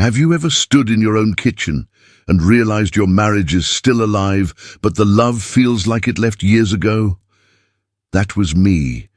Have you ever stood in your own kitchen and realized your marriage is still alive, but the love feels like it left years ago? That was me,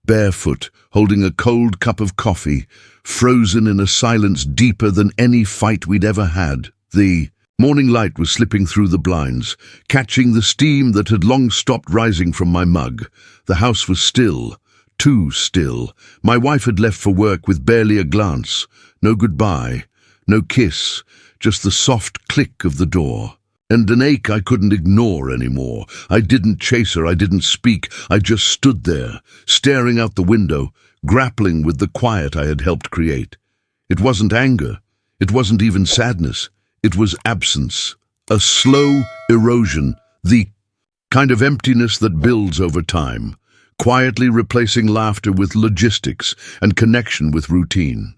barefoot, holding a cold cup of coffee, frozen in a silence deeper than any fight we'd ever had. The morning light was slipping through the blinds, catching the steam that had long stopped rising from my mug. The house was still, too still. My wife had left for work with barely a glance. No goodbye, no kiss, just the soft click of the door. And an ache I couldn't ignore anymore. I didn't chase her, I didn't speak. I just stood there, staring out the window, grappling with the quiet I had helped create. It wasn't anger. It wasn't even sadness. It was absence. A slow erosion. The kind of emptiness that builds over time, quietly replacing laughter with logistics and connection with routine.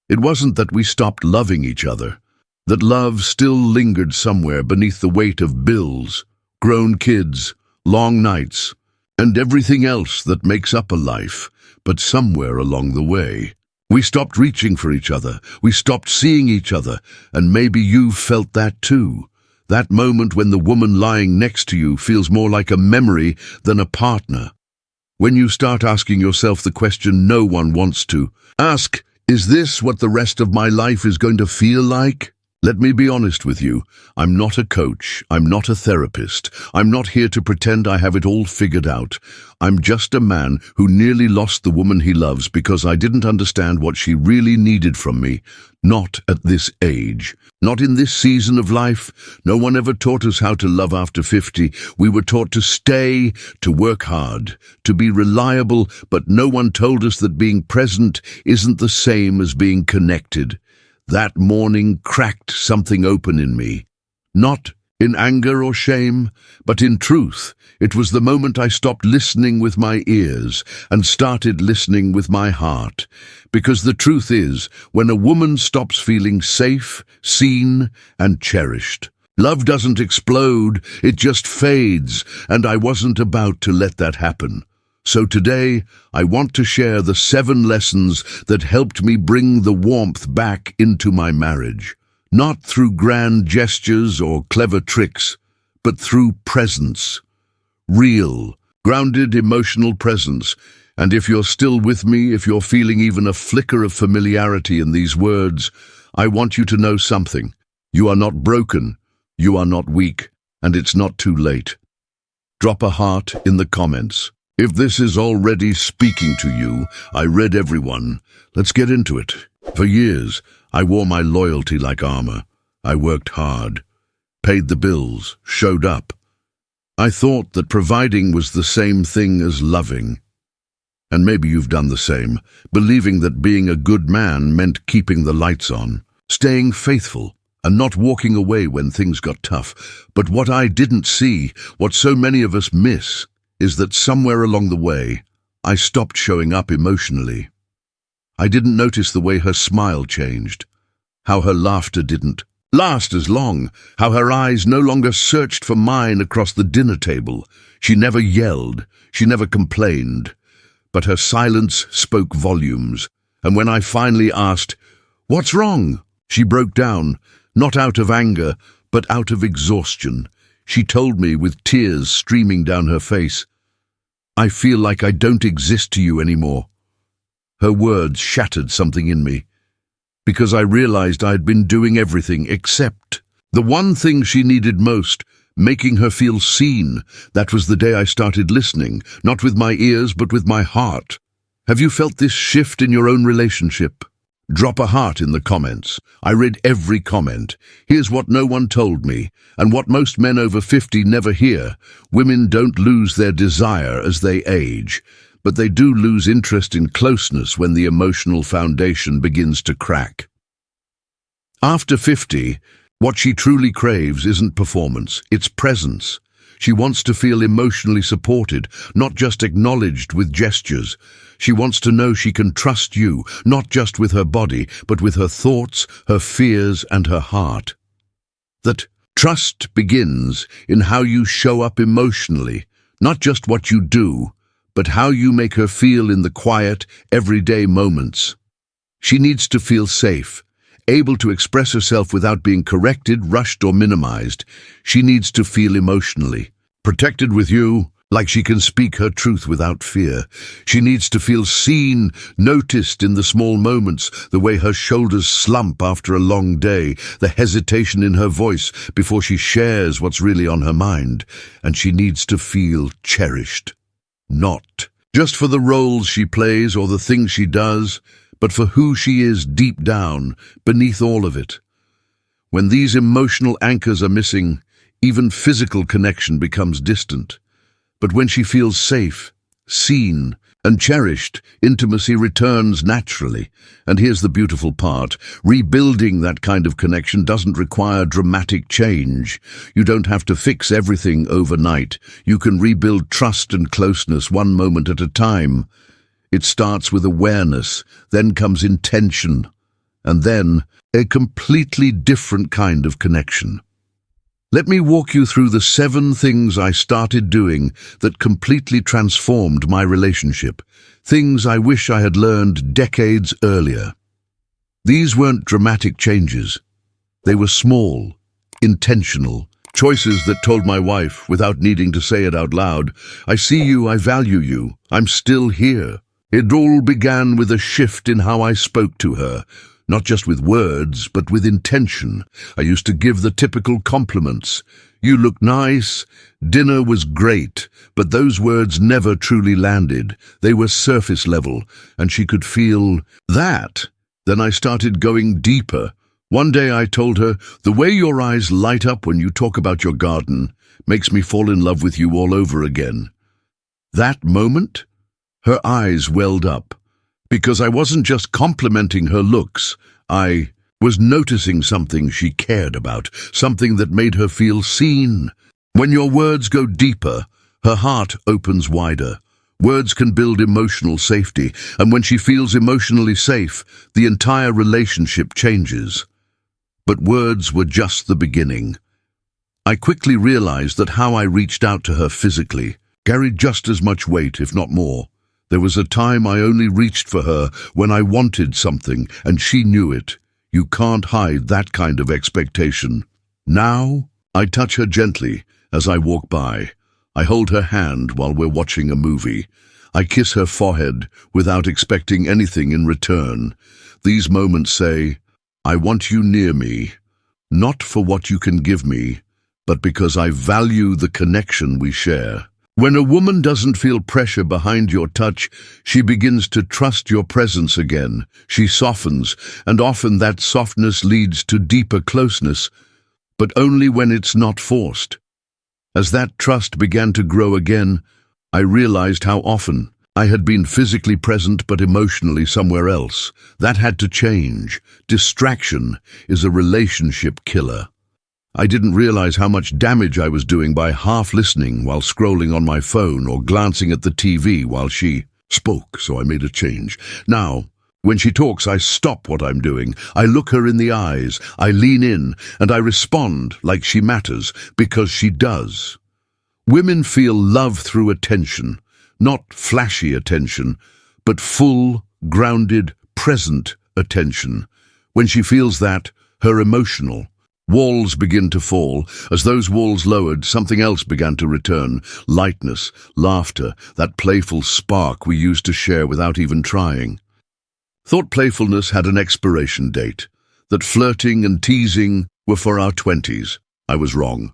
It wasn't that we stopped loving each other, that love still lingered somewhere beneath the weight of bills, grown kids, long nights, and everything else that makes up a life. But somewhere along the way, we stopped reaching for each other, we stopped seeing each other, and maybe you've felt that too. That moment when the woman lying next to you feels more like a memory than a partner. When you start asking yourself the question no one wants to ask, is this what the rest of my life is going to feel like? Let me be honest with you. I'm not a coach. I'm not a therapist. I'm not here to pretend I have it all figured out. I'm just a man who nearly lost the woman he loves because I didn't understand what she really needed from me. Not at this age. Not in this season of life. No one ever taught us how to love after 50. We were taught to stay, to work hard, to be reliable, but no one told us that being present isn't the same as being connected. That morning cracked something open in me. Not in anger or shame, but in truth. It was the moment I stopped listening with my ears and started listening with my heart. Because the truth is, when a woman stops feeling safe, seen, and cherished, love doesn't explode, it just fades, and I wasn't about to let that happen. So today, I want to share the 7 lessons that helped me bring the warmth back into my marriage. Not through grand gestures or clever tricks, but through presence. Real, grounded emotional presence. And if you're still with me, if you're feeling even a flicker of familiarity in these words, I want you to know something. You are not broken, you are not weak, and it's not too late. Drop a heart in the comments. If this is already speaking to you, I read everyone. Let's get into it. For years, I wore my loyalty like armor. I worked hard, paid the bills, showed up. I thought that providing was the same thing as loving. And maybe you've done the same, believing that being a good man meant keeping the lights on, staying faithful, and not walking away when things got tough. But what I didn't see, what so many of us miss, is that somewhere along the way, I stopped showing up emotionally. I didn't notice the way her smile changed, how her laughter didn't last as long, how her eyes no longer searched for mine across the dinner table. She never yelled, she never complained, but her silence spoke volumes. And when I finally asked, "What's wrong?" she broke down, not out of anger, but out of exhaustion. She told me with tears streaming down her face, "I feel like I don't exist to you anymore." Her words shattered something in me, because I realized I had been doing everything except the one thing she needed most, making her feel seen. That was the day I started listening, not with my ears but with my heart. Have you felt this shift in your own relationship? Drop a heart in the comments. I read every comment. Here's what no one told me, and what most men over 50 never hear. Women don't lose their desire as they age, but they do lose interest in closeness when the emotional foundation begins to crack. After 50, what she truly craves isn't performance, it's presence. She wants to feel emotionally supported, not just acknowledged with gestures. She wants to know she can trust you, not just with her body, but with her thoughts, her fears, and her heart. That trust begins in how you show up emotionally, not just what you do, but how you make her feel in the quiet, everyday moments. She needs to feel safe. able to express herself without being corrected, rushed, or minimized. She needs to feel emotionally protected with you, like she can speak her truth without fear. She needs to feel seen, noticed in the small moments, the way her shoulders slump after a long day, the hesitation in her voice before she shares what's really on her mind. And she needs to feel cherished. Not just for the roles she plays or the things she does, but for who she is deep down, beneath all of it. When these emotional anchors are missing, even physical connection becomes distant. But when she feels safe, seen, and cherished, intimacy returns naturally. And here's the beautiful part. Rebuilding that kind of connection doesn't require dramatic change. You don't have to fix everything overnight. You can rebuild trust and closeness one moment at a time. It starts with awareness, then comes intention, and then a completely different kind of connection. Let me walk you through the 7 things I started doing that completely transformed my relationship, things I wish I had learned decades earlier. These weren't dramatic changes. They were small, intentional choices that told my wife, without needing to say it out loud, "I see you, I value you, I'm still here." It all began with a shift in how I spoke to her. Not just with words, but with intention. I used to give the typical compliments. "You look nice," "dinner was great," but those words never truly landed. They were surface level, and she could feel that. Then I started going deeper. One day I told her, "The way your eyes light up when you talk about your garden makes me fall in love with you all over again." That moment, her eyes welled up. Because I wasn't just complimenting her looks, I was noticing something she cared about, something that made her feel seen. When your words go deeper, her heart opens wider. Words can build emotional safety, and when she feels emotionally safe, the entire relationship changes. But words were just the beginning. I quickly realized that how I reached out to her physically carried just as much weight, if not more. There was a time I only reached for her when I wanted something, and she knew it. You can't hide that kind of expectation. Now, I touch her gently as I walk by. I hold her hand while we're watching a movie. I kiss her forehead without expecting anything in return. These moments say, "I want you near me, not for what you can give me, but because I value the connection we share." When a woman doesn't feel pressure behind your touch, she begins to trust your presence again. She softens, and often that softness leads to deeper closeness, but only when it's not forced. As that trust began to grow again, I realized how often I had been physically present but emotionally somewhere else. That had to change. Distraction is a relationship killer. I didn't realize how much damage I was doing by half listening while scrolling on my phone or glancing at the TV while she spoke, so I made a change. Now, when she talks, I stop what I'm doing. I look her in the eyes, I lean in, and I respond like she matters, because she does. Women feel love through attention, not flashy attention, but full, grounded, present attention. When she feels that, her emotional walls begin to fall. As those walls lowered, something else began to return. Lightness, laughter, that playful spark we used to share without even trying. Thought playfulness had an expiration date, that flirting and teasing were for our 20s. I was wrong.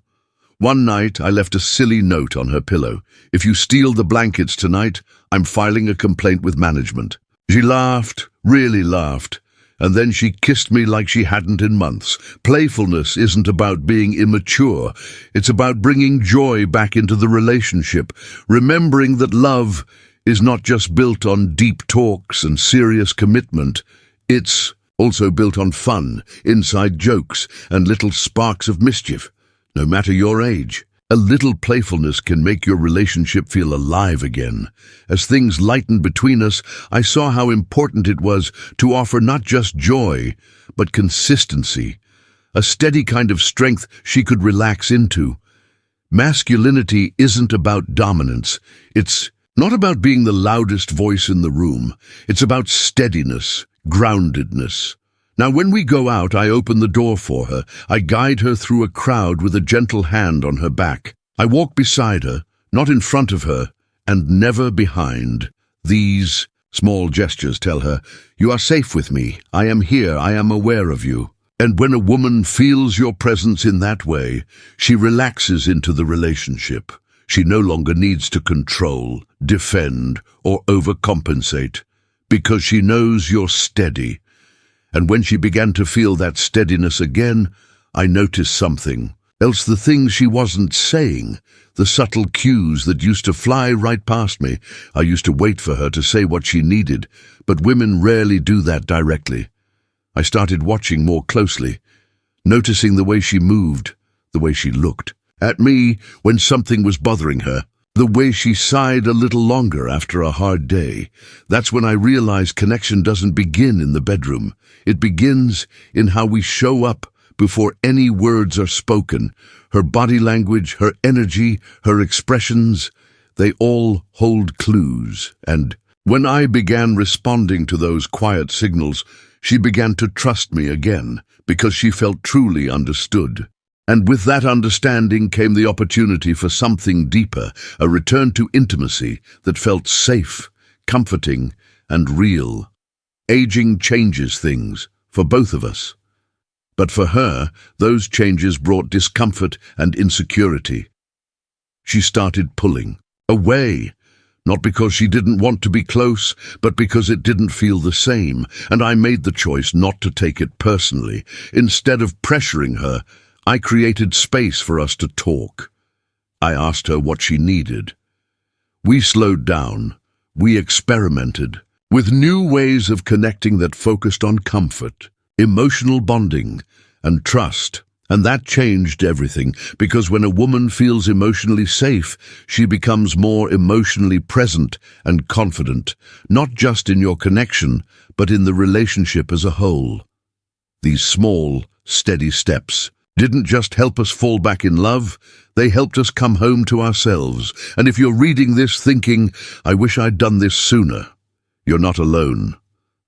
One night, I left a silly note on her pillow. "If you steal the blankets tonight, I'm filing a complaint with management." She laughed, really laughed. And then she kissed me like she hadn't in months. Playfulness isn't about being immature. It's about bringing joy back into the relationship, remembering that love is not just built on deep talks and serious commitment. It's also built on fun, inside jokes, and little sparks of mischief. No matter your age, a little playfulness can make your relationship feel alive again. As things lightened between us, I saw how important it was to offer not just joy, but consistency, a steady kind of strength she could relax into. Masculinity isn't about dominance. It's not about being the loudest voice in the room. It's about steadiness, groundedness. Now, when we go out, I open the door for her. I guide her through a crowd with a gentle hand on her back. I walk beside her, not in front of her, and never behind. These small gestures tell her, "You are safe with me. I am here. I am aware of you." And when a woman feels your presence in that way, she relaxes into the relationship. She no longer needs to control, defend, or overcompensate, because she knows you're steady. And when she began to feel that steadiness again, I noticed something. Else the things she wasn't saying, the subtle cues that used to fly right past me, I used to wait for her to say what she needed, but women rarely do that directly. I started watching more closely, noticing the way she moved, the way she looked at me when something was bothering her, the way she sighed a little longer after a hard day. That's when I realized connection doesn't begin in the bedroom. It begins in how we show up before any words are spoken. Her body language, her energy, her expressions, they all hold clues. And when I began responding to those quiet signals, she began to trust me again, because she felt truly understood. And with that understanding came the opportunity for something deeper, a return to intimacy that felt safe, comforting, and real. Aging changes things, for both of us. But for her, those changes brought discomfort and insecurity. She started pulling away, not because she didn't want to be close, but because it didn't feel the same, and I made the choice not to take it personally. Instead of pressuring her, I created space for us to talk. I asked her what she needed. We slowed down. We experimented with new ways of connecting that focused on comfort, emotional bonding, and trust. And that changed everything, because when a woman feels emotionally safe, she becomes more emotionally present and confident, not just in your connection, but in the relationship as a whole. These small, steady steps didn't just help us fall back in love, they helped us come home to ourselves. And if you're reading this thinking, "I wish I'd done this sooner," you're not alone.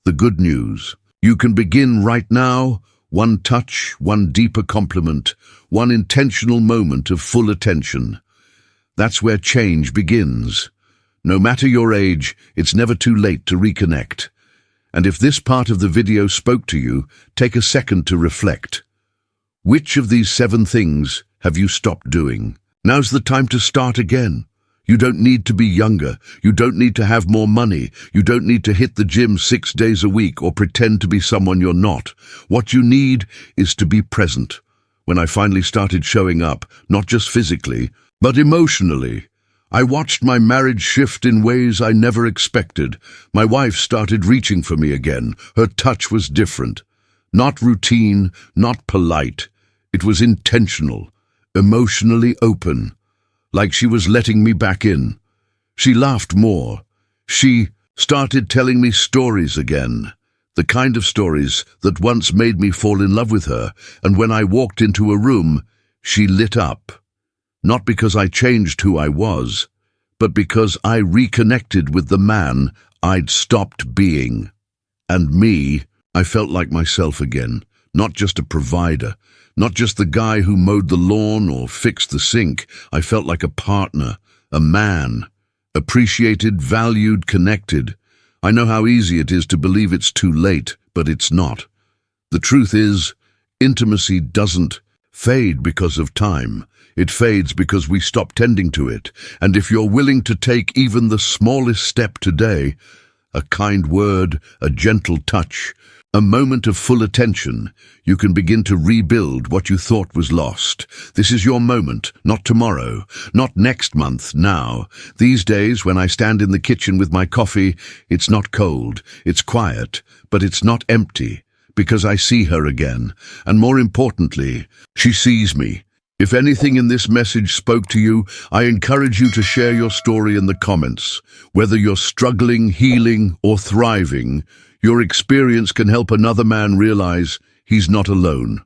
The good news: you can begin right now. One touch, one deeper compliment, one intentional moment of full attention. That's where change begins. No matter your age, it's never too late to reconnect. And if this part of the video spoke to you, take a second to reflect. Which of these 7 things have you stopped doing? Now's the time to start again. You don't need to be younger. You don't need to have more money. You don't need to hit the gym 6 days a week or pretend to be someone you're not. What you need is to be present. When I finally started showing up, not just physically, but emotionally, I watched my marriage shift in ways I never expected. My wife started reaching for me again. Her touch was different. Not routine, not polite. It was intentional, emotionally open, like she was letting me back in. She laughed more. She started telling me stories again, the kind of stories that once made me fall in love with her, and when I walked into a room, she lit up. Not because I changed who I was, but because I reconnected with the man I'd stopped being. And me, I felt like myself again, not just a provider, not just the guy who mowed the lawn or fixed the sink. I felt like a partner, a man, appreciated, valued, connected. I know how easy it is to believe it's too late, but it's not. The truth is, intimacy doesn't fade because of time. It fades because we stop tending to it. And if you're willing to take even the smallest step today, a kind word, a gentle touch, a moment of full attention, you can begin to rebuild what you thought was lost. This is your moment, not tomorrow, not next month, now. These days, when I stand in the kitchen with my coffee, it's not cold, it's quiet, but it's not empty, because I see her again. And more importantly, she sees me. If anything in this message spoke to you, I encourage you to share your story in the comments. Whether you're struggling, healing, or thriving, your experience can help another man realize he's not alone.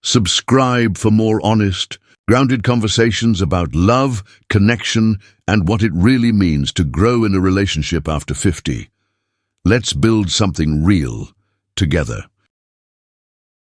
Subscribe for more honest, grounded conversations about love, connection, and what it really means to grow in a relationship after 50. Let's build something real together.